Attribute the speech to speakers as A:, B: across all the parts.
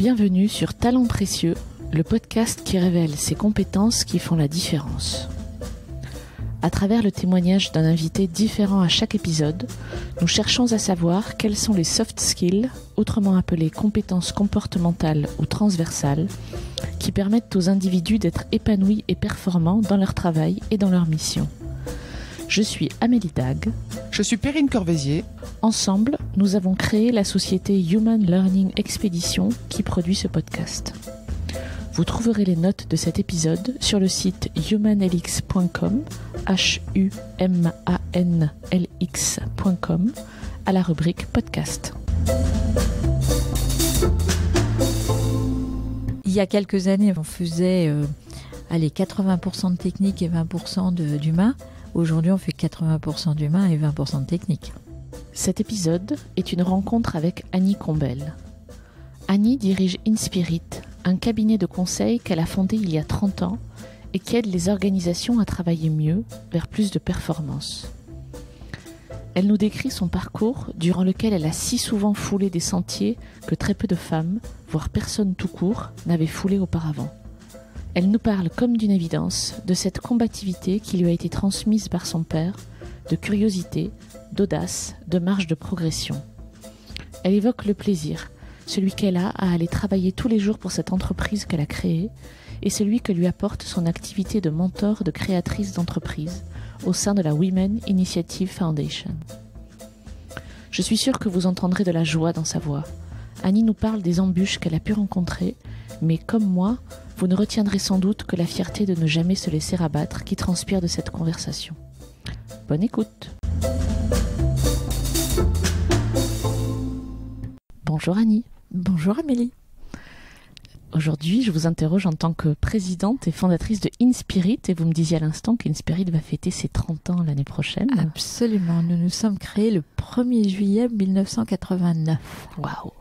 A: Bienvenue sur Talents Précieux, le podcast qui révèle ces compétences qui font la différence. À travers le témoignage d'un invité différent à chaque épisode, nous cherchons à savoir quels sont les soft skills, autrement appelés compétences comportementales ou transversales, qui permettent aux individus d'être épanouis et performants dans leur travail et dans leur mission. Je suis Amélie Dag.
B: Je suis Perrine Corvézier.
A: Ensemble, nous avons créé la société Human Learning Expedition qui produit ce podcast. Vous trouverez les notes de cet épisode sur le site humanlx.com, humanlx.com, à la rubrique podcast.
C: Il y a quelques années, on faisait 80% de technique et 20% d'humain. Aujourd'hui, on fait 80% d'humain et 20% de technique.
A: Cet épisode est une rencontre avec Annie Combel. Annie dirige InSpirit, un cabinet de conseil qu'elle a fondé il y a 30 ans et qui aide les organisations à travailler mieux vers plus de performance. Elle nous décrit son parcours durant lequel elle a si souvent foulé des sentiers que très peu de femmes, voire personne tout court, n'avaient foulé auparavant. Elle nous parle comme d'une évidence de cette combativité qui lui a été transmise par son père, de curiosité, d'audace, de marge de progression. Elle évoque le plaisir, celui qu'elle a à aller travailler tous les jours pour cette entreprise qu'elle a créée, et celui que lui apporte son activité de mentor de créatrice d'entreprise au sein de la Women Initiative Foundation. Je suis sûre que vous entendrez de la joie dans sa voix. Annie nous parle des embûches qu'elle a pu rencontrer, mais comme moi, vous ne retiendrez sans doute que la fierté de ne jamais se laisser abattre qui transpire de cette conversation. Bonne écoute. Bonjour Annie.
C: Bonjour Amélie.
A: Aujourd'hui, je vous interroge en tant que présidente et fondatrice de InSpirit, et vous me disiez à l'instant qu'InSpirit va fêter ses 30 ans l'année prochaine.
C: Absolument, nous nous sommes créés le 1er juillet 1989.
A: Waouh.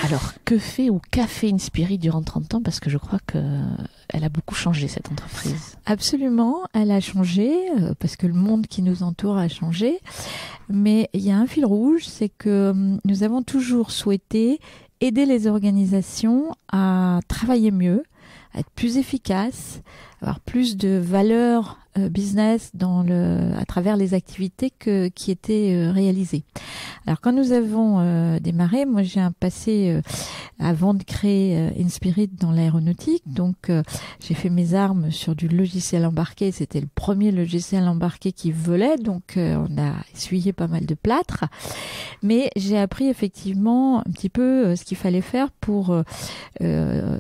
A: Alors, que fait ou qu'a fait InSpirit durant 30 ans? Parce que je crois qu'elle a beaucoup changé, cette entreprise.
C: Absolument, elle a changé, parce que le monde qui nous entoure a changé. Mais il y a un fil rouge, c'est que nous avons toujours souhaité aider les organisations à travailler mieux, à être plus efficaces, avoir plus de valeur business à travers les activités qui étaient réalisées. Alors quand nous avons démarré, moi j'ai un passé avant de créer InSpirit dans l'aéronautique, donc j'ai fait mes armes sur du logiciel embarqué, c'était le premier logiciel embarqué qui volait, donc on a essuyé pas mal de plâtre, mais j'ai appris effectivement un petit peu ce qu'il fallait faire pour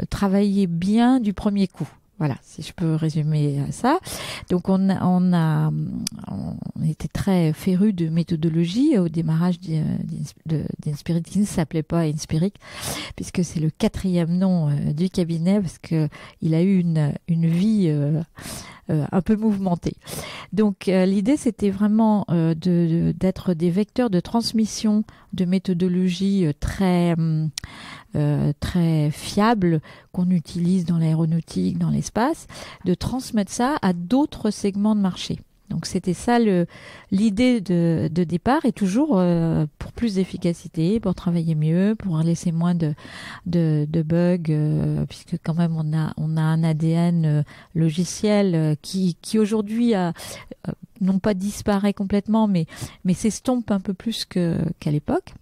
C: travailler bien du premier coup. Voilà, si je peux résumer ça. Donc on était très férus de méthodologie au démarrage d'InSpirit, qui ne s'appelait pas InSpirit, puisque c'est le 4e nom du cabinet, parce que il a eu une vie un peu mouvementée. Donc l'idée, c'était vraiment d'être des vecteurs de transmission de méthodologie très fiables qu'on utilise dans l'aéronautique, dans l'espace, de transmettre ça à d'autres segments de marché. Donc c'était ça l'idée de départ, et toujours pour plus d'efficacité, pour travailler mieux, pour laisser moins de bugs, puisque quand même on a un ADN logiciel qui aujourd'hui non pas disparaît complètement, mais s'estompe un peu plus qu'à l'époque.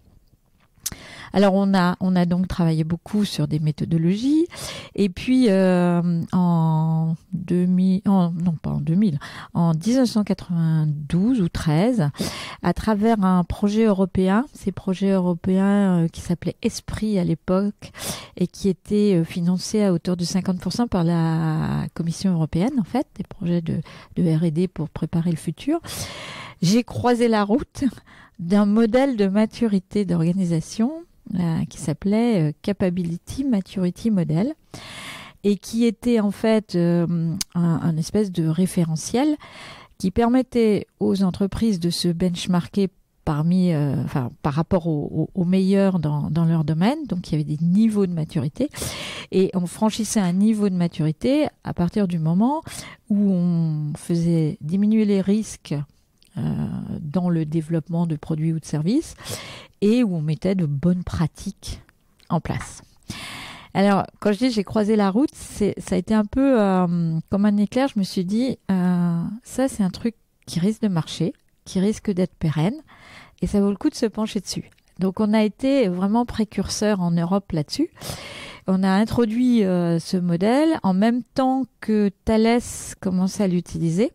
C: Alors on a donc travaillé beaucoup sur des méthodologies, et puis en 1992 ou 13, à travers un projet européen, ces projets européens qui s'appelait Esprit à l'époque, et qui était financé à hauteur de 50% par la Commission européenne, en fait, des projets de R&D pour préparer le futur. J'ai croisé la route d'un modèle de maturité d'organisation qui s'appelait Capability Maturity Model, et qui était en fait un espèce de référentiel qui permettait aux entreprises de se benchmarker par rapport aux meilleurs dans leur domaine. Donc il y avait des niveaux de maturité, et on franchissait un niveau de maturité à partir du moment où on faisait diminuer les risques dans le développement de produits ou de services, et où on mettait de bonnes pratiques en place. Alors, quand je dis j'ai croisé la route, ça a été un peu comme un éclair. Je me suis dit, ça c'est un truc qui risque de marcher, qui risque d'être pérenne, et ça vaut le coup de se pencher dessus. Donc, on a été vraiment précurseur en Europe là-dessus. On a introduit ce modèle en même temps que Thales commençait à l'utiliser.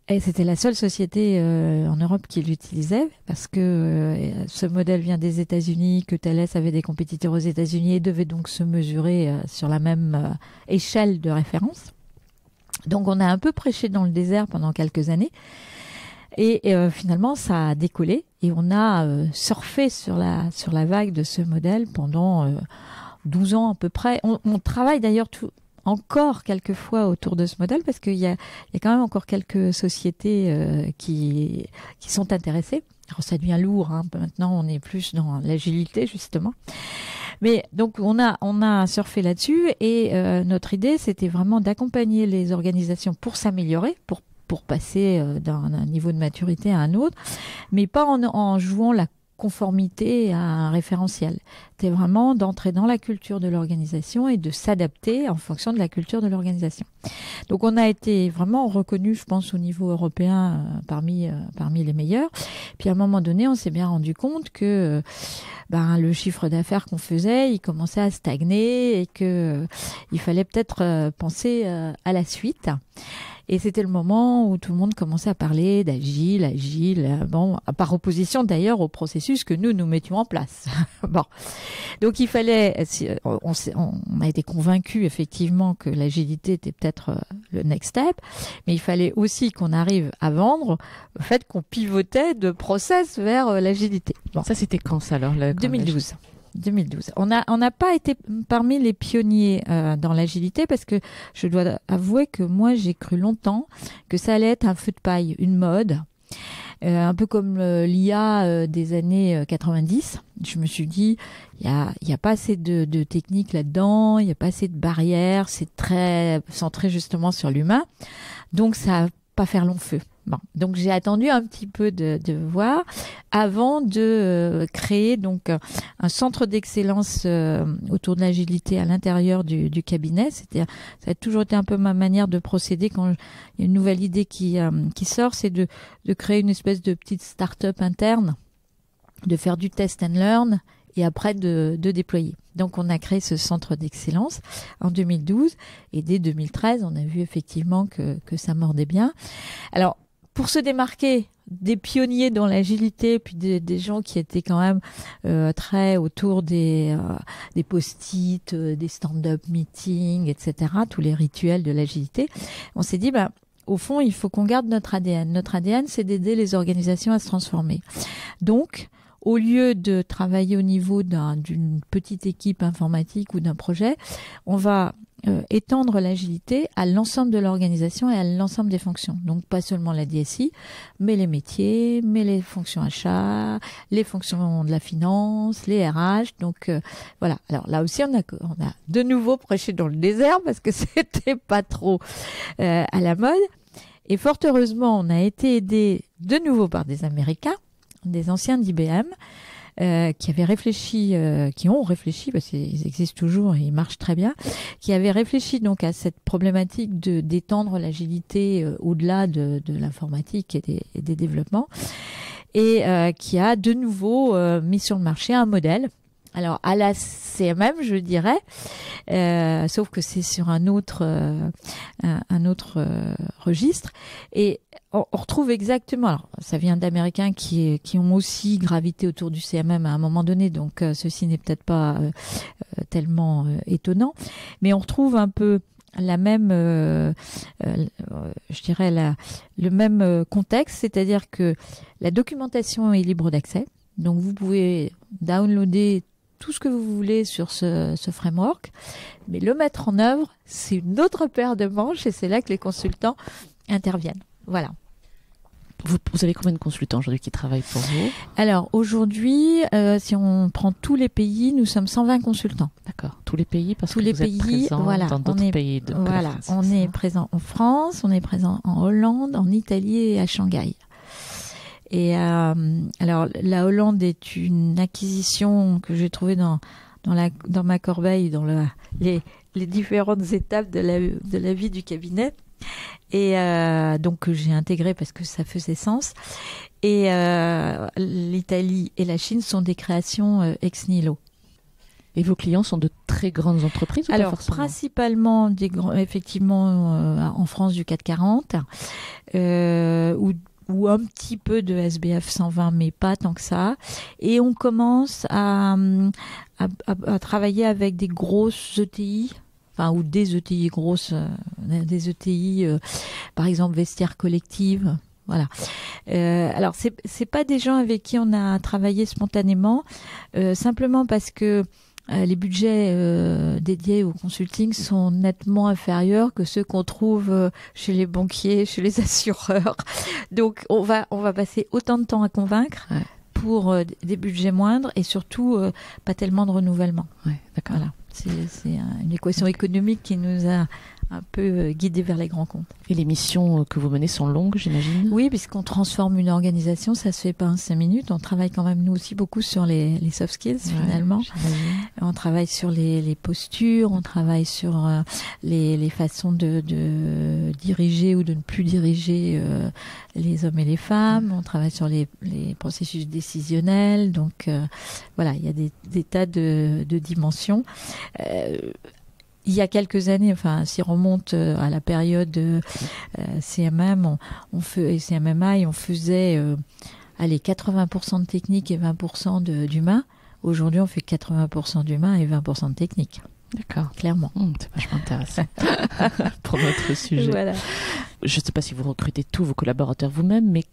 C: Et c'était la seule société en Europe qui l'utilisait parce que ce modèle vient des États-Unis, que Thales avait des compétiteurs aux États-Unis et devait donc se mesurer sur la même échelle de référence. Donc on a un peu prêché dans le désert pendant quelques années et finalement ça a décollé et on a surfé sur la vague de ce modèle pendant 12 ans à peu près. On travaille d'ailleurs encore quelques fois autour de ce modèle parce qu'il y a quand même encore quelques sociétés qui sont intéressées. Alors ça devient lourd, hein. Maintenant on est plus dans l'agilité justement. Mais donc on a surfé là-dessus et notre idée c'était vraiment d'accompagner les organisations pour s'améliorer, pour passer d'un niveau de maturité à un autre, mais pas en jouant la conformité à un référentiel. C'est vraiment d'entrer dans la culture de l'organisation et de s'adapter en fonction de la culture de l'organisation. Donc on a été vraiment reconnu, je pense, au niveau européen parmi les meilleurs. Puis à un moment donné, on s'est bien rendu compte que le chiffre d'affaires qu'on faisait, il commençait à stagner et que il fallait peut-être penser à la suite. Et c'était le moment où tout le monde commençait à parler d'agile, par opposition d'ailleurs au processus que nous mettions en place. Bon, donc il fallait, on a été convaincus effectivement que l'agilité était peut-être le next step, mais il fallait aussi qu'on arrive à vendre le fait qu'on pivotait de process vers l'agilité.
A: Bon. Ça c'était quand ça alors
C: 2012. On n'a pas été parmi les pionniers dans l'agilité parce que je dois avouer que moi j'ai cru longtemps que ça allait être un feu de paille, une mode, un peu comme l'IA des années 90. Je me suis dit il y a pas assez de techniques là-dedans, il y a pas assez de barrières, c'est très centré justement sur l'humain, donc ça va pas faire long feu. Bon, donc j'ai attendu un petit peu de voir avant de créer donc un centre d'excellence autour de l'agilité à l'intérieur du cabinet. Ça a toujours été un peu ma manière de procéder quand il y a une nouvelle idée qui sort, c'est de créer une espèce de petite start-up interne, de faire du test and learn et après de déployer. Donc on a créé ce centre d'excellence en 2012 et dès 2013 on a vu effectivement que ça mordait bien. Alors pour se démarquer des pionniers dans l'agilité, puis des gens qui étaient quand même très autour des post-it, des stand-up meetings, etc., tous les rituels de l'agilité, on s'est dit, au fond, il faut qu'on garde notre ADN. Notre ADN, c'est d'aider les organisations à se transformer. Donc, au lieu de travailler au niveau d'une petite équipe informatique ou d'un projet, on va étendre l'agilité à l'ensemble de l'organisation et à l'ensemble des fonctions. Donc pas seulement la DSI, mais les métiers, mais les fonctions achats, les fonctions de la finance, les RH. Donc voilà. Alors là aussi, on a de nouveau prêché dans le désert parce que c'était pas trop à la mode. Et fort heureusement, on a été aidé de nouveau par des Américains, des anciens d'IBM, qui ont réfléchi, parce qu'ils existent toujours et ils marchent très bien, qui avaient réfléchi donc à cette problématique d'étendre l'agilité au-delà de l'informatique et des développements, et qui a de nouveau mis sur le marché un modèle. Alors à la CMM, je dirais, sauf que c'est sur un autre registre, et on retrouve exactement. Alors ça vient d'Américains qui ont aussi gravité autour du CMM à un moment donné, donc ceci n'est peut-être pas tellement étonnant, mais on retrouve un peu la même, je dirais le même contexte, c'est-à-dire que la documentation est libre d'accès, donc vous pouvez downloader tout ce que vous voulez sur ce framework, mais le mettre en œuvre, c'est une autre paire de manches et c'est là que les consultants interviennent. Voilà.
A: Vous avez combien de consultants aujourd'hui qui travaillent pour vous?
C: Alors aujourd'hui, si on prend tous les pays, nous sommes 120 consultants.
A: D'accord. Tous les pays, parce
C: tous
A: que
C: les
A: vous êtes présents dans d'autres pays.
C: Voilà, on est présent en France, on est présent en Hollande, en Italie et à Shanghai. Et alors la Hollande est une acquisition que j'ai trouvée dans dans ma corbeille, les différentes étapes de la vie du cabinet. Et donc j'ai intégré parce que ça faisait sens. Et l'Italie et la Chine sont des créations ex nihilo.
A: Et vos clients sont de très grandes entreprises ou
C: Alors,
A: pas forcément?
C: principalement, effectivement, en France du CAC 40, ou un petit peu de SBF 120, mais pas tant que ça. Et on commence à travailler avec des grosses ETI, enfin, ou des ETI grosses, des ETI, par exemple, Vestiaire Collective. Voilà. Alors, c'est pas des gens avec qui on a travaillé spontanément, simplement parce que les budgets dédiés au consulting sont nettement inférieurs que ceux qu'on trouve chez les banquiers, chez les assureurs. Donc, on va passer autant de temps à convaincre pour des budgets moindres et surtout pas tellement de renouvellement.
A: Ouais, d'accord.
C: Voilà. C'est une équation économique qui nous a un peu guidés vers les grands comptes.
A: Et les missions que vous menez sont longues, j'imagine?
C: Oui, puisqu'on transforme une organisation, ça se fait pas en 5 minutes. On travaille quand même, nous aussi, beaucoup sur les soft skills, finalement. On travaille sur les postures, on travaille sur les façons de diriger ou de ne plus diriger les hommes et les femmes. On travaille sur les processus décisionnels. Donc, voilà, il y a des tas de dimensions. Il y a quelques années, enfin, s'il remonte à la période CMM, et CMMI, on faisait 80% de technique et 20% d'humain. Aujourd'hui, on fait 80% d'humain et 20% de technique.
A: D'accord.
C: Clairement.
A: C'est vachement intéressant pour notre sujet.
C: Voilà.
A: Je ne sais pas si vous recrutez tous vos collaborateurs vous-même, mais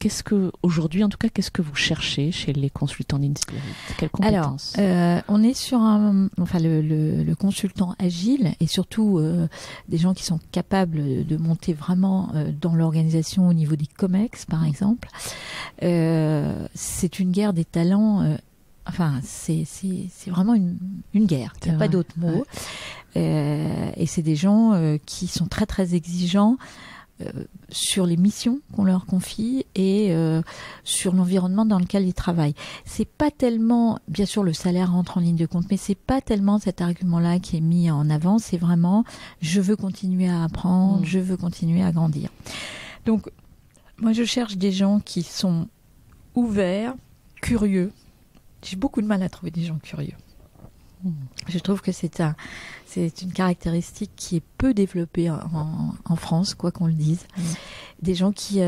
A: aujourd'hui, en tout cas, qu'est-ce que vous cherchez chez les consultants d'Inspirit? Quelles compétences?
C: Alors, on est sur le consultant agile et surtout des gens qui sont capables de monter vraiment dans l'organisation au niveau des COMEX, par exemple. C'est une guerre des talents. Enfin, c'est vraiment une guerre. Il n'y a pas d'autre mot. Ouais. Et c'est des gens qui sont très, très exigeants sur les missions qu'on leur confie et sur l'environnement dans lequel ils travaillent. C'est pas tellement, bien sûr, le salaire rentre en ligne de compte, mais c'est pas tellement cet argument-là qui est mis en avant. C'est vraiment, je veux continuer à apprendre, je veux continuer à grandir. Donc, moi, je cherche des gens qui sont ouverts, curieux. J'ai beaucoup de mal à trouver des gens curieux. Je trouve que c'est une caractéristique qui est peu développée en France, quoi qu'on le dise. Des gens qui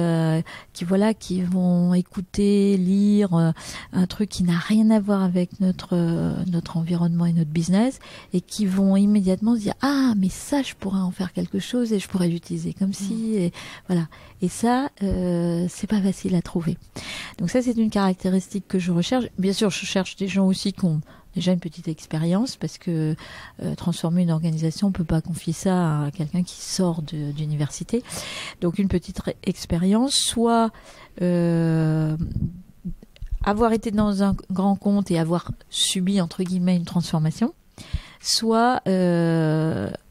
C: vont écouter, lire un truc qui n'a rien à voir avec notre environnement et notre business et qui vont immédiatement se dire « Ah, mais ça, je pourrais en faire quelque chose et je pourrais l'utiliser comme si... » et voilà. Et ça, c'est pas facile à trouver. Donc ça, c'est une caractéristique que je recherche. Bien sûr, je cherche des gens aussi qui ont déjà une petite expérience parce que transformer une organisation, on peut pas confier ça à quelqu'un qui sort d'université. Donc une petite expérience, soit avoir été dans un grand compte et avoir subi entre guillemets une transformation, soit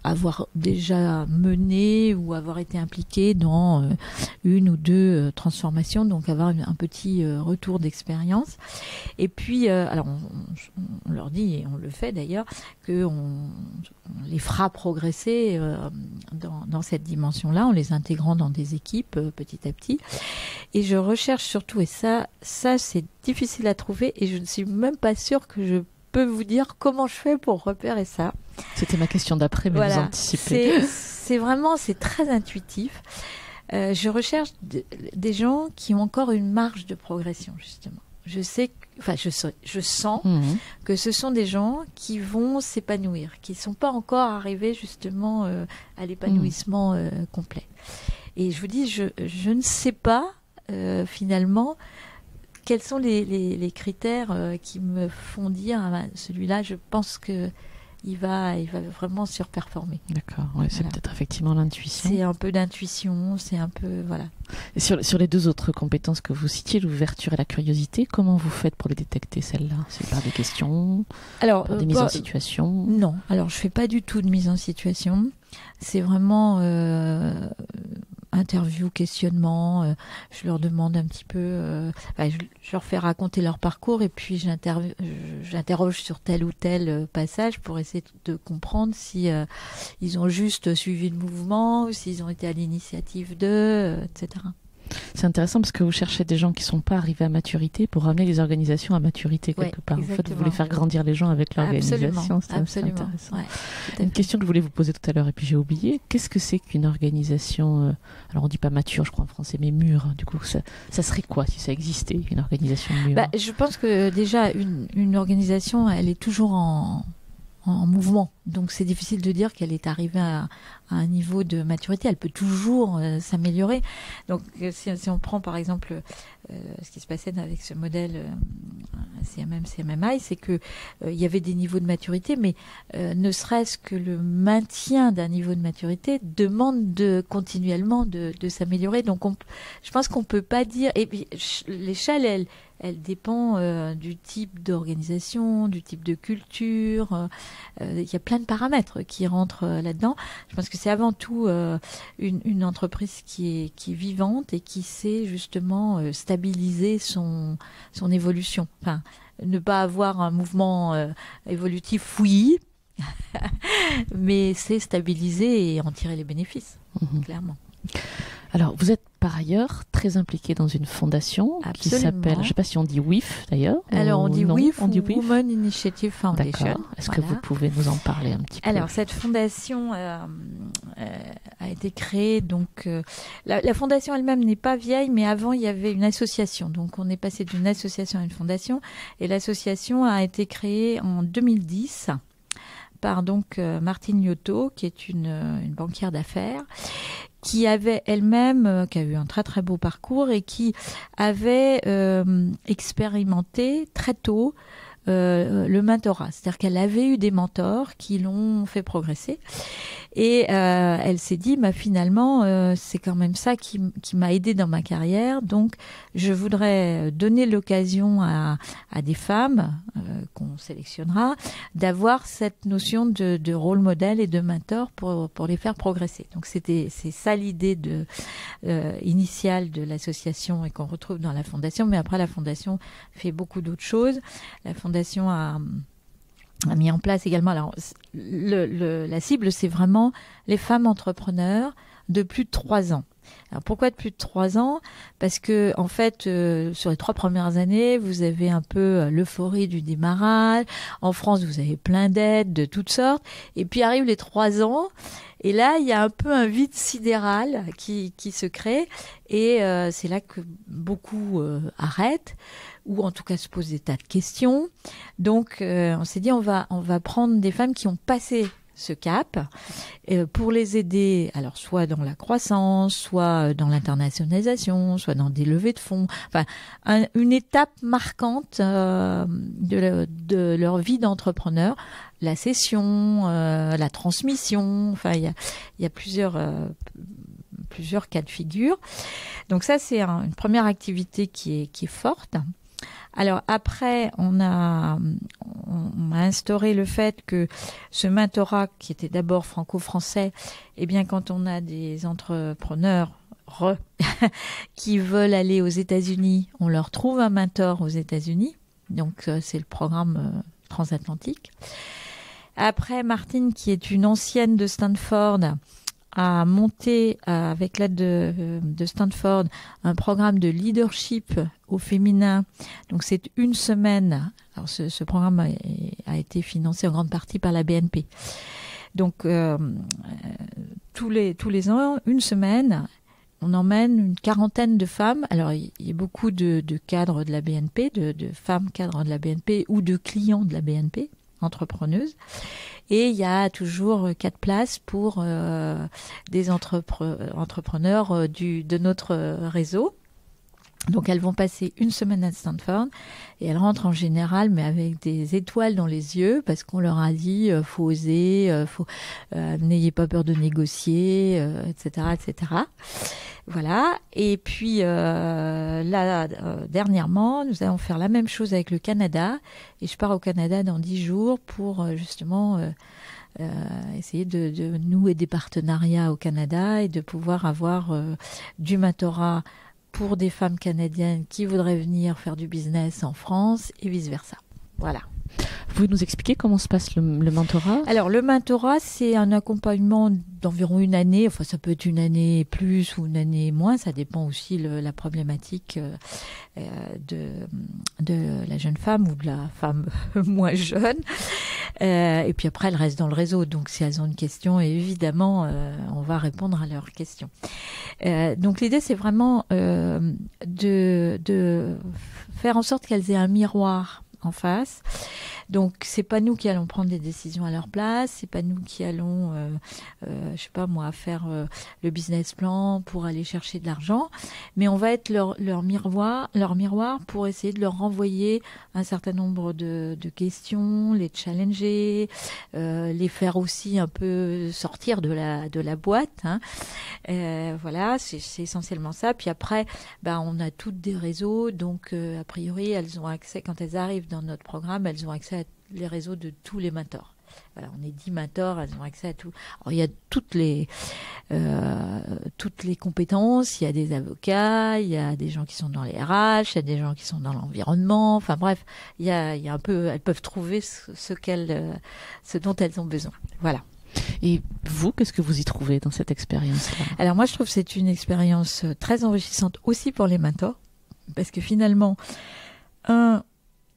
C: avoir déjà mené ou avoir été impliqué dans une ou deux transformations, donc avoir un petit retour d'expérience. Et puis, alors on leur dit, et on le fait d'ailleurs, qu'on les fera progresser dans cette dimension-là, en les intégrant dans des équipes petit à petit. Et je recherche surtout, et ça c'est difficile à trouver, et je ne suis même pas sûre que je peux vous dire comment je fais pour repérer ça.
A: C'était ma question d'après, mais
C: voilà,
A: vous anticipez.
C: C'est très intuitif. Je recherche des gens qui ont encore une marge de progression, justement. Je sens que ce sont des gens qui vont s'épanouir, qui ne sont pas encore arrivés justement à l'épanouissement complet. Et je vous dis, je ne sais pas finalement quels sont les critères qui me font dire celui-là, je pense que il va vraiment surperformer.
A: D'accord, ouais, c'est peut-être effectivement l'intuition.
C: C'est un peu d'intuition, c'est un peu voilà.
A: Et sur les deux autres compétences que vous citiez, l'ouverture et la curiosité, comment vous faites pour les détecter celles-là? C'est par des questions, par des mises en situation?
C: Non, alors je fais pas du tout de mise en situation. C'est vraiment interview, questionnement, je leur demande un petit peu, je leur fais raconter leur parcours et puis j'interroge sur tel ou tel passage pour essayer de comprendre si ils ont juste suivi le mouvement ou s'ils ont été à l'initiative d'eux, etc.
A: C'est intéressant parce que vous cherchez des gens qui ne sont pas arrivés à maturité pour ramener les organisations à maturité quelque part.
C: Exactement.
A: En fait, vous voulez faire grandir les gens avec l'organisation.
C: Absolument.
A: Intéressant.
C: Ouais,
A: Une question que je voulais vous poser tout à l'heure et puis j'ai oublié. Qu'est-ce que c'est qu'une organisation alors on ne dit pas mature, je crois en français, mais mûre. Du coup, ça serait quoi si ça existait, une organisation mûre?
C: Je pense que déjà, une organisation, elle est toujours en mouvement. Donc c'est difficile de dire qu'elle est arrivée à un niveau de maturité. Elle peut toujours s'améliorer. Donc si on prend par exemple ce qui se passait avec ce modèle CMM-CMMI, c'est que il y avait des niveaux de maturité, mais ne serait-ce que le maintien d'un niveau de maturité demande continuellement de s'améliorer. Donc je pense qu'on peut pas dire... Et puis l'échelle, elle dépend du type d'organisation, du type de culture. Il y a plein de paramètres qui rentrent là-dedans. Je pense que c'est avant tout une entreprise qui est vivante et qui sait justement stabiliser son évolution. Enfin, ne pas avoir un mouvement évolutif, oui, mais c'est stabiliser et en tirer les bénéfices, clairement.
A: Alors, vous êtes par ailleurs très impliqué dans une fondation qui s'appelle, je ne sais pas si on dit WIF d'ailleurs.
C: Alors, on dit WIF,
A: on dit
C: Women Initiative Foundation.
A: D'accord. Est-ce que vous pouvez nous en parler un petit peu?
C: Alors, cette fondation a été créée, donc la fondation elle-même n'est pas vieille, mais avant il y avait une association. Donc, on est passé d'une association à une fondation, et l'association a été créée en 2010 par donc Martine Liotto, qui est une banquière d'affaires, qui avait elle-même, qui a eu un très très beau parcours et qui avait expérimenté très tôt le mentorat. C'est-à-dire qu'elle avait eu des mentors qui l'ont fait progresser. Et elle s'est dit, finalement, c'est quand même ça qui m'a aidée dans ma carrière. Donc, je voudrais donner l'occasion à des femmes qu'on sélectionnera d'avoir cette notion de rôle modèle et de mentor pour les faire progresser. Donc, c'est ça l'idée initiale de l'association et qu'on retrouve dans la fondation. Mais après, la fondation fait beaucoup d'autres choses. La fondation a mis en place également. Alors, la cible, c'est vraiment les femmes entrepreneurs de plus de 3 ans. Alors, pourquoi de plus de 3 ans? Parce que, en fait, sur les 3 premières années, vous avez un peu l'euphorie du démarrage. En France, vous avez plein d'aides de toutes sortes. Et puis arrivent les 3 ans. Et là, il y a un peu un vide sidéral qui se crée. Et c'est là que beaucoup arrêtent, ou en tout cas se posent des tas de questions. Donc, on s'est dit, on va prendre des femmes qui ont passé ce cap pour les aider, alors soit dans la croissance, soit dans l'internationalisation, soit dans des levées de fonds. Enfin, une étape marquante de leur vie d'entrepreneur, la cession, la transmission. Enfin, il y a plusieurs cas de figure. Donc ça, c'est une première activité qui est forte. Alors après, on a instauré le fait que ce mentorat, qui était d'abord franco-français, eh bien quand on a des entrepreneurs qui veulent aller aux États-Unis, on leur trouve un mentor aux États-Unis. Donc c'est le programme transatlantique. Après, Martine, qui est une ancienne de Stanford, a monté avec l'aide de Stanford un programme de leadership au féminin. Donc c'est une semaine. Alors ce programme a été financé en grande partie par la BNP. Donc tous les ans, une semaine, on emmène une quarantaine de femmes. Alors il y a beaucoup de cadres de la BNP, de femmes cadres de la BNP ou de clients de la BNP, entrepreneuses. Et il y a toujours 4 places pour des entrepreneurs de notre réseau. Donc elles vont passer une semaine à Stanford et elles rentrent en général, mais avec des étoiles dans les yeux, parce qu'on leur a dit faut oser, n'ayez pas peur de négocier, etc., etc. Voilà. Et puis là, dernièrement, nous allons faire la même chose avec le Canada. Et je pars au Canada dans 10 jours pour justement essayer de nouer des partenariats au Canada et de pouvoir avoir du mentorat pour des femmes canadiennes qui voudraient venir faire du business en France et vice-versa. Voilà.
A: Vous pouvez nous expliquer comment se passe le mentorat ?
C: Alors, le mentorat, c'est un accompagnement d'environ une année. Enfin, ça peut être une année plus ou une année moins. Ça dépend aussi de la problématique de la jeune femme ou de la femme moins jeune. Et puis après, elles restent dans le réseau. Donc, si elles ont une question, évidemment, on va répondre à leurs questions. Donc, l'idée, c'est vraiment de faire en sorte qu'elles aient un miroir en face. Donc, c'est pas nous qui allons prendre des décisions à leur place, c'est pas nous qui allons, je sais pas moi, faire le business plan pour aller chercher de l'argent, mais on va être leur miroir pour essayer de leur renvoyer un certain nombre de questions, les challenger, les faire aussi un peu sortir de la boîte. Hein. Voilà, c'est essentiellement ça. Puis après, on a toutes des réseaux, donc a priori, elles ont accès, quand elles arrivent dans notre programme, elles ont accès à les réseaux de tous les mentors. Voilà, on est 10 mentors, elles ont accès à tout. Alors, il y a toutes les compétences, il y a des avocats, il y a des gens qui sont dans les RH, il y a des gens qui sont dans l'environnement, enfin bref, il y a un peu, elles peuvent trouver ce dont elles ont besoin. Voilà.
A: Et vous, qu'est-ce que vous y trouvez dans cette expérience-là ?
C: Alors moi, je trouve que c'est une expérience très enrichissante aussi pour les mentors, parce que finalement,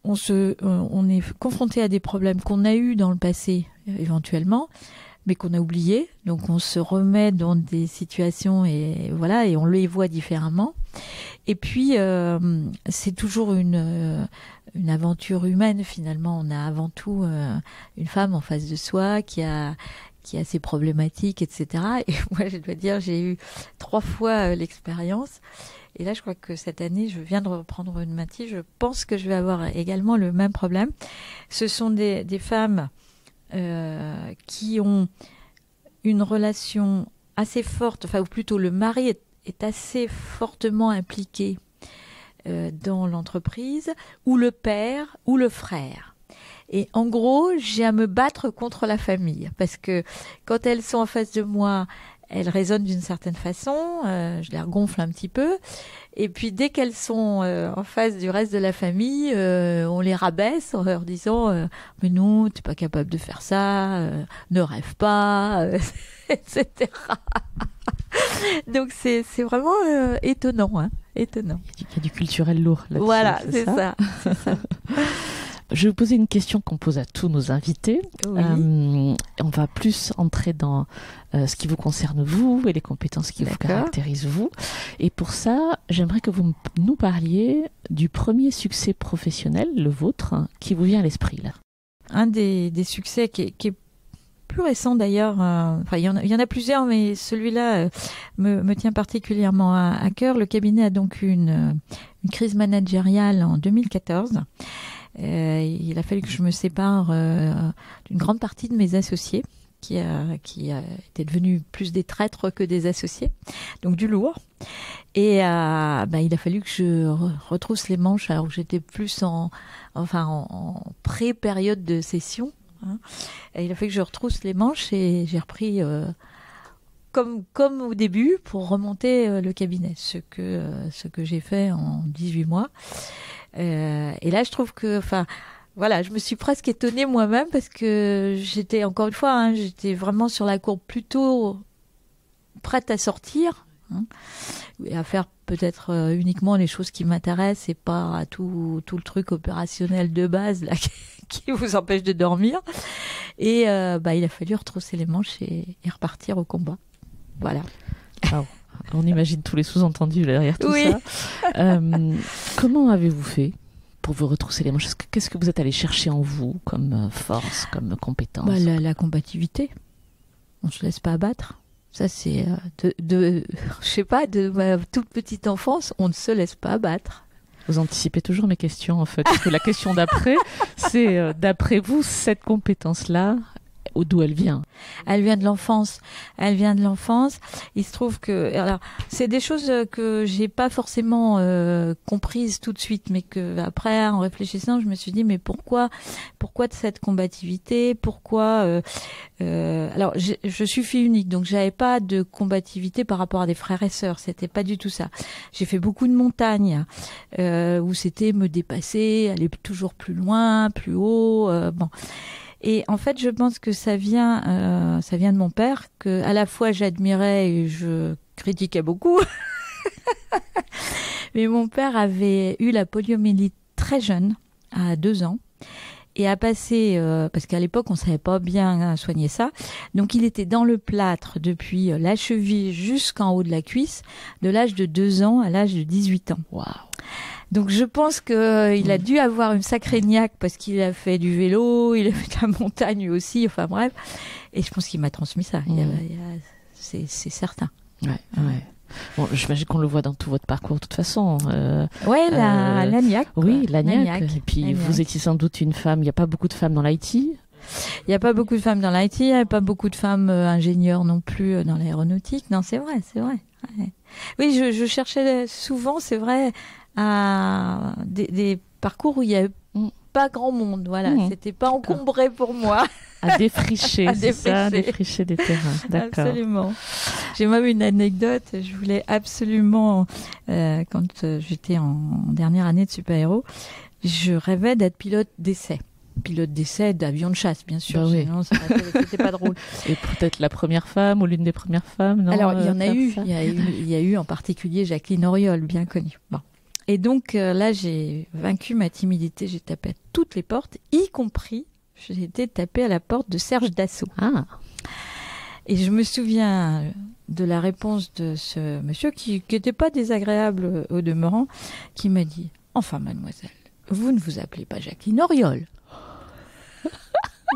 C: on est confronté à des problèmes qu'on a eus dans le passé, éventuellement, mais qu'on a oubliés. Donc, on se remet dans des situations et voilà, et on les voit différemment. Et puis, c'est toujours une aventure humaine, finalement. On a avant tout une femme en face de soi qui a ses problématiques, etc. Et moi, je dois dire, j'ai eu 3 fois l'expérience. Et là, je crois que cette année, je viens de reprendre une matinée. Je pense que je vais avoir également le même problème. Ce sont des femmes qui ont une relation assez forte, enfin, ou plutôt le mari est assez fortement impliqué dans l'entreprise, ou le père, ou le frère. Et en gros, j'ai à me battre contre la famille, parce que quand elles sont en face de moi, elles raisonnent d'une certaine façon, je les regonfle un petit peu, et puis dès qu'elles sont en face du reste de la famille, on les rabaisse en leur disant mais non, t'es pas capable de faire ça, ne rêve pas, etc. Donc c'est vraiment étonnant, hein, étonnant.
A: Il y a du culturel lourd là-dessus.
C: Voilà, c'est ça.
A: Je vais vous poser une question qu'on pose à tous nos invités.
C: Oui.
A: On va plus entrer dans ce qui vous concerne vous et les compétences qui vous caractérisent vous. Et pour ça, j'aimerais que vous nous parliez du premier succès professionnel, le vôtre, qui vous vient à l'esprit là.
C: Un des succès qui est plus récent d'ailleurs, il y en a plusieurs, mais celui-là me tient particulièrement à cœur. Le cabinet a donc eu une crise managériale en 2014. Il a fallu que je me sépare d'une grande partie de mes associés qui étaient devenus plus des traîtres que des associés, donc du lourd. Et il a fallu que je retrousse les manches alors que j'étais plus en pré-période de session. Hein. Et il a fallu que je retrousse les manches et j'ai repris comme au début pour remonter le cabinet, ce que j'ai fait en 18 mois. Et là, je trouve que, voilà, je me suis presque étonnée moi-même parce que j'étais, encore une fois, hein, j'étais vraiment sur la courbe plutôt prête à sortir, hein, et à faire peut-être uniquement les choses qui m'intéressent et pas à tout le truc opérationnel de base là qui vous empêche de dormir. Et il a fallu retrousser les manches et repartir au combat. Voilà.
A: Wow. On imagine tous les sous-entendus derrière tout ça. Comment avez-vous fait pour vous retrousser les manches ? Qu'est-ce que vous êtes allé chercher en vous comme force, comme compétence ?
C: La combativité. On ne se laisse pas abattre. Ça, c'est je sais pas, de ma toute petite enfance, on ne se laisse pas abattre.
A: Vous anticipez toujours mes questions, en fait. Parce que la question d'après, c'est, d'après vous, cette compétence-là, D'où elle vient?
C: Elle vient de l'enfance. Elle vient de l'enfance. Il se trouve que, alors, c'est des choses que j'ai pas forcément comprises tout de suite, mais que après, en réfléchissant, je me suis dit, mais pourquoi de cette combativité? Pourquoi alors, je suis fille unique, donc j'avais pas de combativité par rapport à des frères et sœurs. C'était pas du tout ça. J'ai fait beaucoup de montagnes où c'était me dépasser, aller toujours plus loin, plus haut. Bon. Et en fait, je pense que ça vient de mon père, que à la fois j'admirais et je critiquais beaucoup. Mais mon père avait eu la poliomyélite très jeune, à 2 ans, et a passé, parce qu'à l'époque on savait pas bien soigner ça, donc il était dans le plâtre depuis la cheville jusqu'en haut de la cuisse, de l'âge de 2 ans à l'âge de 18 ans.
A: Waouh.
C: Donc je pense que il a dû avoir une sacrée niaque parce qu'il a fait du vélo, il a fait de la montagne aussi, enfin bref. Et je pense qu'il m'a transmis ça. C'est certain.
A: Ouais. Bon, j'imagine qu'on le voit dans tout votre parcours de toute façon.
C: Ouais, la niaque.
A: Oui, la niaque.
C: niaque.
A: Et puis
C: La
A: vous
C: niaque.
A: étiez sans doute une femme. Il n'y a pas beaucoup de femmes dans l'IT.
C: Il n'y a pas beaucoup de femmes dans l'IT, il n'y a pas beaucoup de femmes ingénieurs non plus dans l'aéronautique. Non, c'est vrai. Ouais. Oui, je cherchais souvent, c'est vrai, à des parcours où il y a pas grand monde. Voilà, c'était pas encombré pour moi.
A: À défricher,
C: À
A: c'est ça,
C: défricher.
A: défricher des terrains. D'accord.
C: Absolument. J'ai même une anecdote. Je voulais absolument, quand j'étais en dernière année de super-héros, je rêvais d'être pilote d'essai. Pilote d'essai d'avion de chasse, bien sûr.
A: Bah oui.
C: Sinon, c'était pas drôle.
A: Et peut-être la première femme ou l'une des premières femmes, non?
C: Alors, il y en a
A: faire
C: eu.
A: ça
C: Il y a eu en particulier Jacqueline Auriol, bien connue. Bon. Et donc, là, j'ai vaincu ma timidité. J'ai tapé à toutes les portes, y compris, j'ai été tapée à la porte de Serge Dassault.
A: Ah,
C: Et je me souviens de la réponse de ce monsieur qui n'était pas désagréable au demeurant, qui m'a dit « Enfin, mademoiselle, vous ne vous appelez pas Jacqueline Auriol ?»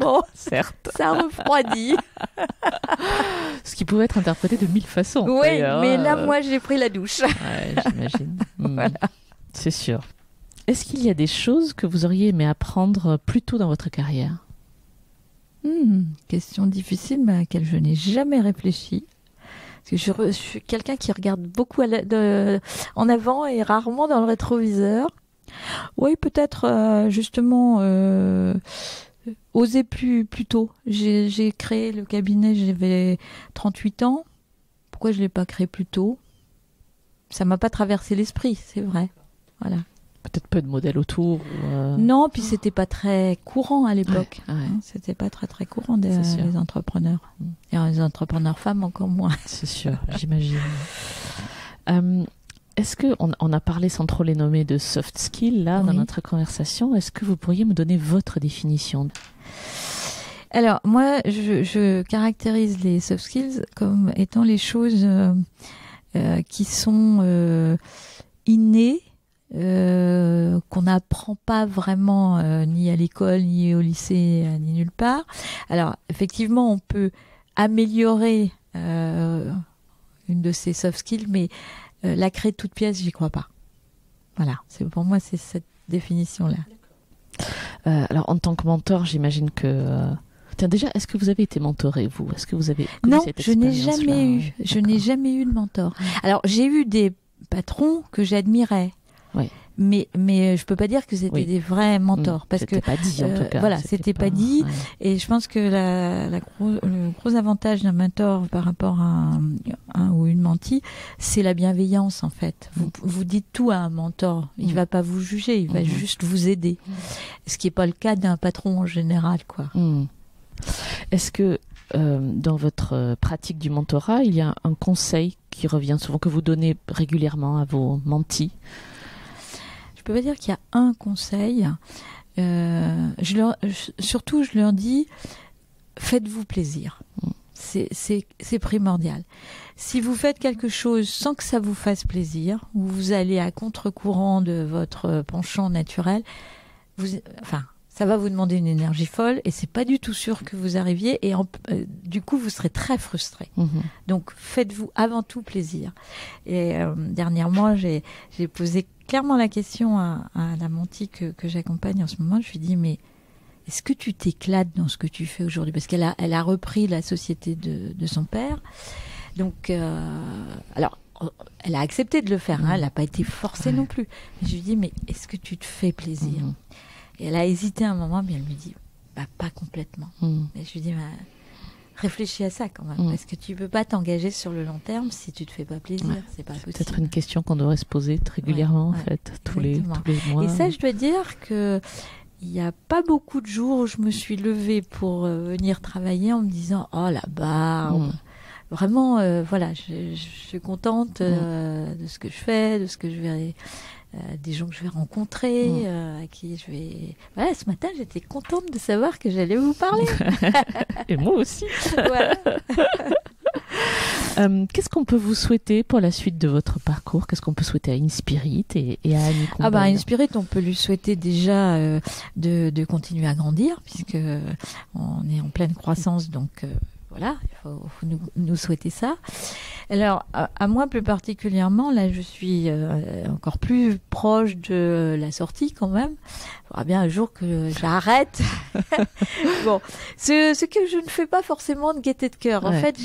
C: Bon,
A: certes.
C: ça refroidit.
A: Ce qui pouvait être interprété de 1000 façons.
C: Oui,
A: d'ailleurs.
C: mais là, moi, j'ai pris la douche.
A: Ouais, j'imagine.
C: Voilà.
A: C'est sûr. Est-ce qu'il y a des choses que vous auriez aimé apprendre plus tôt dans votre carrière?
C: Question difficile, mais à laquelle je n'ai jamais réfléchi. Parce que je suis quelqu'un qui regarde beaucoup en avant et rarement dans le rétroviseur. Oui, peut-être justement oser plus tôt. J'ai créé le cabinet, j'avais 38 ans. Pourquoi je ne l'ai pas créé plus tôt? Ça m'a pas traversé l'esprit, c'est vrai. Voilà.
A: Peut-être peu de modèles autour.
C: Non, puis c'était pas très courant à l'époque.
A: Ouais.
C: C'était pas très courant
A: C'est sûr.
C: les entrepreneurs. Et les entrepreneurs femmes encore moins.
A: C'est sûr, j'imagine. Est-ce que on a parlé sans trop les nommer de soft skills là dans
C: Oui.
A: notre conversation? Est-ce que vous pourriez me donner votre définition?
C: Alors, moi, je caractérise les soft skills comme étant les choses qui sont innées, qu'on n'apprend pas vraiment ni à l'école, ni au lycée, ni nulle part. Alors, effectivement, on peut améliorer une de ces soft skills, mais la créer de toute pièce, j'y crois pas. Voilà, pour moi, c'est cette définition-là.
A: Alors, en tant que mentor, j'imagine que... Tiens, déjà, est-ce que vous avez été mentoré, vous? Est-ce que vous avez connu
C: Non,
A: cette
C: je n'ai
A: expérience-là?
C: jamais eu.
A: Ouais,
C: Je n'ai jamais eu de mentor. Alors, j'ai eu des patrons que j'admirais.
A: Oui.
C: Mais je peux pas dire que c'était des vrais mentors parce que
A: c'était pas dit en tout cas.
C: voilà, c'était pas dit.
A: Ouais.
C: Et je pense que le gros avantage d'un mentor par rapport à un ou une mentie, c'est la bienveillance en fait. Vous dites tout à un mentor, il va pas vous juger, il va juste vous aider. Ce qui est pas le cas d'un patron en général, quoi.
A: Est-ce que dans votre pratique du mentorat, il y a un conseil qui revient souvent, que vous donnez régulièrement à vos mentis?
C: Je peux pas dire qu'il y a un conseil. Surtout, je leur dis, faites-vous plaisir. C'est primordial. Si vous faites quelque chose sans que ça vous fasse plaisir, ou vous allez à contre-courant de votre penchant naturel, ça va vous demander une énergie folle et c'est pas du tout sûr que vous arriviez et du coup vous serez très frustré. Donc faites-vous avant tout plaisir. Et dernièrement j'ai posé clairement la question à la mentie que j'accompagne en ce moment. Je lui dis mais est-ce que tu t'éclates dans ce que tu fais aujourd'hui? Parce qu'elle a repris la société de son père. Donc, alors, elle a accepté de le faire, hein, elle n'a pas été forcée non plus. Et je lui dis, mais est-ce que tu te fais plaisir? Et elle a hésité un moment, mais elle me dit, pas complètement. Et je lui dis, réfléchis à ça quand même, parce que tu ne peux pas t'engager sur le long terme si tu ne te fais pas plaisir. C'est pas possible.
A: Peut-être une question qu'on devrait se poser régulièrement, en fait, tous les mois.
C: Et ça, je dois dire que il n'y a pas beaucoup de jours où je me suis levée pour venir travailler en me disant, oh la barbe. Vraiment, voilà, je suis contente de ce que je fais, de ce que je vais, des gens que je vais rencontrer, à qui je vais. Voilà, ce matin, j'étais contente de savoir que j'allais vous parler.
A: Et moi aussi.
C: Voilà.
A: Qu'est-ce qu'on peut vous souhaiter pour la suite de votre parcours? Qu'est-ce qu'on peut souhaiter à InSpirit et à Annie Combel?
C: InSpirit, on peut lui souhaiter déjà de continuer à grandir, puisque on est en pleine croissance, donc. Voilà, il faut nous souhaiter ça. Alors, à moi plus particulièrement, là, je suis encore plus proche de la sortie quand même. Il faudra bien un jour que j'arrête. Bon, ce que je ne fais pas forcément de gaieté de cœur. En fait,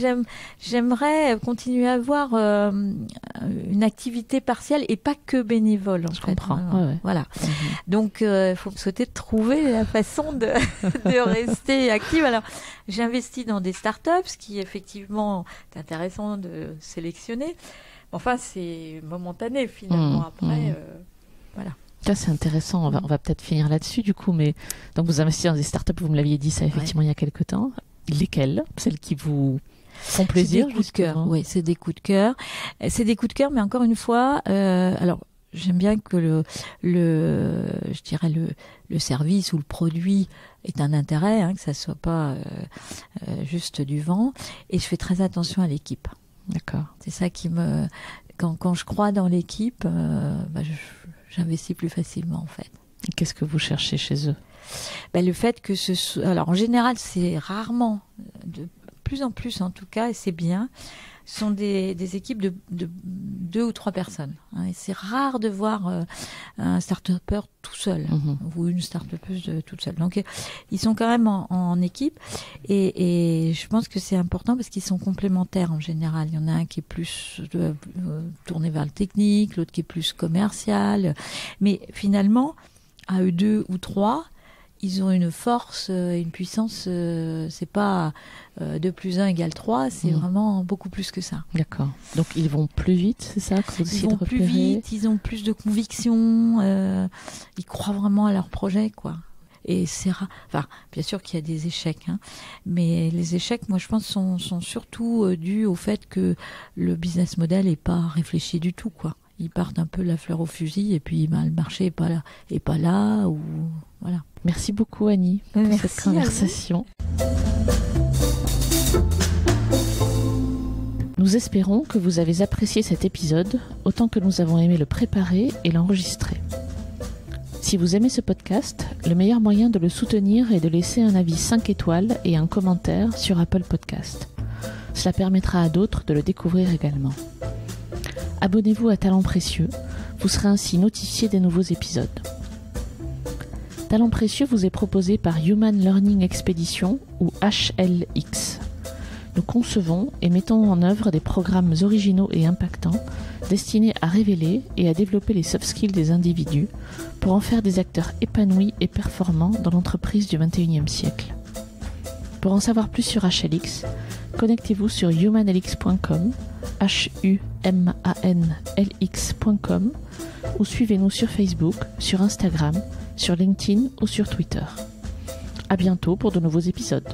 C: j'aimerais continuer à avoir une activité partielle et pas que bénévole. Je
A: comprends.
C: Voilà. Donc, il faut me souhaiter de trouver la façon de rester active. Alors, j'investis dans des startups, ce qui effectivement est intéressant de sélectionner. Enfin, c'est momentané finalement. Après, voilà.
A: Ça, c'est intéressant. On va peut-être finir là-dessus du coup. Mais donc, vous investissez dans des startups, vous me l'aviez dit ça effectivement il y a quelque temps. Lesquelles? Celles qui vous font plaisir?
C: C'est des coups de cœur. Oui, c'est des coups de cœur. C'est des coups de cœur, mais encore une fois, alors. J'aime bien que je dirais le service ou le produit ait un intérêt, hein, que ça soit pas juste du vent. Et je fais très attention à l'équipe.
A: D'accord.
C: C'est ça qui me, quand je crois dans l'équipe, j'investis plus facilement en fait.
A: Et qu'est-ce que vous cherchez chez eux?
C: Le fait que alors en général c'est rarement, de plus en plus en tout cas, et c'est bien. Ce sont des équipes de 2 ou 3 personnes. Hein, et c'est rare de voir un start-upper tout seul ou une start-upeuse toute seule. Donc, ils sont quand même en équipe et je pense que c'est important parce qu'ils sont complémentaires en général. Il y en a un qui est plus tourné vers le technique, l'autre qui est plus commercial. Mais finalement, à eux 2 ou 3, ils ont une force, une puissance, c'est pas 2 plus 1 égale 3, c'est vraiment beaucoup plus que ça.
A: D'accord. Donc ils vont plus vite, c'est ça que vous
C: Ils vont plus vite, ils ont plus de conviction, ils croient vraiment à leur projet, quoi. Et c'est rare. Enfin, bien sûr qu'il y a des échecs, hein, mais les échecs, moi je pense, sont surtout dus au fait que le business model n'est pas réfléchi du tout, quoi. Ils partent un peu la fleur au fusil et puis le marché est pas là ou voilà.
A: Merci beaucoup Annie pour cette conversation. Nous espérons que vous avez apprécié cet épisode autant que nous avons aimé le préparer et l'enregistrer. Si vous aimez ce podcast, le meilleur moyen de le soutenir est de laisser un avis 5 étoiles et un commentaire sur Apple Podcast. Cela permettra à d'autres de le découvrir également. Abonnez-vous à Talents Précieux, vous serez ainsi notifié des nouveaux épisodes. Talents Précieux vous est proposé par Human Learning Expedition ou HLX. Nous concevons et mettons en œuvre des programmes originaux et impactants destinés à révéler et à développer les soft skills des individus pour en faire des acteurs épanouis et performants dans l'entreprise du XXIe siècle. Pour en savoir plus sur HLX, connectez-vous sur humanlx.com, humanlx.com, ou suivez-nous sur Facebook, sur Instagram, sur LinkedIn ou sur Twitter. À bientôt pour de nouveaux épisodes.